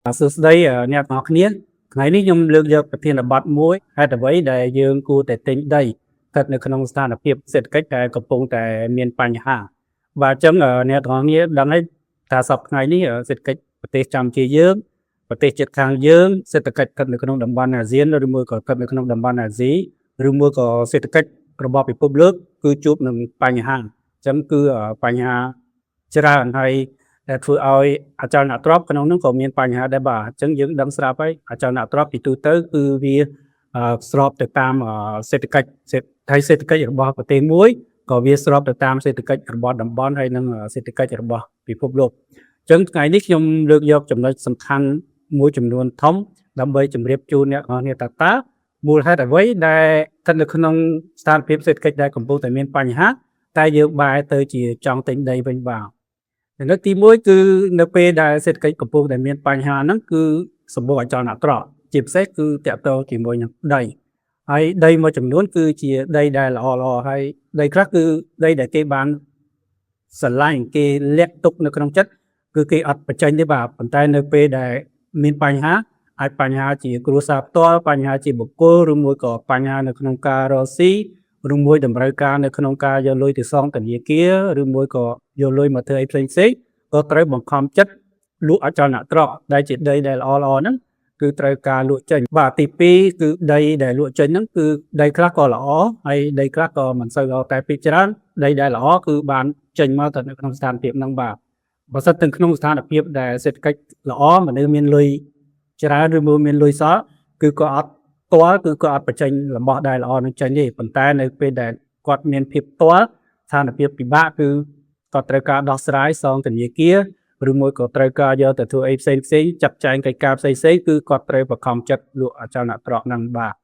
សួស្តីអ្នកទាំងអស់គ្នាថ្ងៃនេះខ្ញុំលើកយកប្រធានបទមួយហេតុអ្វីដែលយើងគួរតែទិញដីស្ថិតនៅក្នុងស្ថានភាពសេដ្ឋកិច្ចដែលកំពុងតែមានបញ្ហាបាទអញ្ចឹងអ្នកទាំងអស់គ្នាដឹងហើយថាសប្តាហ៍ថ្ងៃនេះសេដ្ឋកិច្ចប្រទេសកម្ពុជាយើងប្រទេសជិតខាងយើងសេដ្ឋកិច្ចស្ថិតនៅក្នុងតំបន់អាស៊ានឬមួយក៏ស្ថិតនៅក្នុងតំបន់អាស៊ីឬមួយក៏សេដ្ឋកិច្ចរបស់ពិភពលោកគឺជួបនឹងបញ្ហាអញ្ចឹងគឺបញ្ហាច្រើនហើយដែលធ្វើឲ្យអចលនទ្រព្យក្នុងនោះក៏មានបញ្ហាដែរបាទអញ្ចឹងយើងដឹងស្រាប់ហើយអចលនទ្រព្យពីទូទៅគឺវាស្របទៅតាមសេដ្ឋកិច្ចរបស់ប្រទេសមួយក៏វាស្របទៅតាមសេដ្ឋកិច្ចរបស់តំបន់ហើយនិងសេដ្ឋកិច្ចរបស់ពិភពលោកអញ្ចឹងថ្ងៃនេះខ្ញុំលើកយកចំណុចសំខាន់មួយចំនួនធំដើម្បីជម្រាបជូនអ្នកនរគ្នាតើមូលហេតុអ្វីដែលស្ថិតនៅក្នុងស្ថានភាពសេដ្ឋកិច្ចដែលកំពុងតែមានបញ្ហាតែយើងបែរទៅជាចង់ទិញដីវិញបាទចំណុចទី1គឺនៅពេលដែលសេដ្ឋកិច្ចកំពុងតែមានបញ្ហាហ្នឹងគឺសម្បូរអចលនទ្រព្យជាពិសេសគឺតាក់ទងជាមួយនឹងដីហើយដីមួយចំនួនគឺជាដីដែលល្អហើយដីខ្លះគឺដីដែលគេបានស្រឡាញ់គេលាក់ទុកនៅក្នុងចិត្តគឺគេអត់បញ្ចេញទេបាទប៉ុន្តែនៅពេលដែលមានបញ្ហាអាចបញ្ហាជាគ្រួសារផ្ទាល់បញ្ហាជាបុគ្គលឬមួយក៏បញ្ហានៅក្នុងការរកស៊ីឬមួយតម្រូវការនៅក្នុងការយកលុយទៅសងធនាគារឬមួយក៏យកលុយមកធ្វើអីផ្សេងក៏ត្រូវបង្ខំចិត្តលក់អចលនទ្រព្យដែលជាដីដែលល្អហ្នឹងគឺត្រូវការលក់ចេញបាទទី2គឺដីដែលលក់ចេញហ្នឹងគឺដីខ្លះក៏ល្អហើយដីខ្លះក៏មិនសូវល្អតែពីច្រើនដីដែលល្អគឺបានចេញមកទៅនៅក្នុងស្ថានភាពហ្នឹងបាទបើសិនទាំងក្នុងស្ថានភាពដែលសេដ្ឋកិច្ចល្អមនុស្សមានលុយច្រើនឬមួយមានលុយសល់គឺក៏អត់បញ្ចេញរបស់ដែលល្អនឹងចេញទេប៉ុន្តែនៅពេលដែលគាត់មានភាពផ្ទាល់ស្ថានភាពពិបាកគឺគាត់ត្រូវការដោះស្រាយសងធនាគារឬមួយក៏ត្រូវការយកទៅធ្វើអីផ្សេងចាត់ចែងកិច្ចការផ្សេងគឺគាត់ត្រូវបង្ខំចិត្តលក់អចលនទ្រព្យហ្នឹងបាទ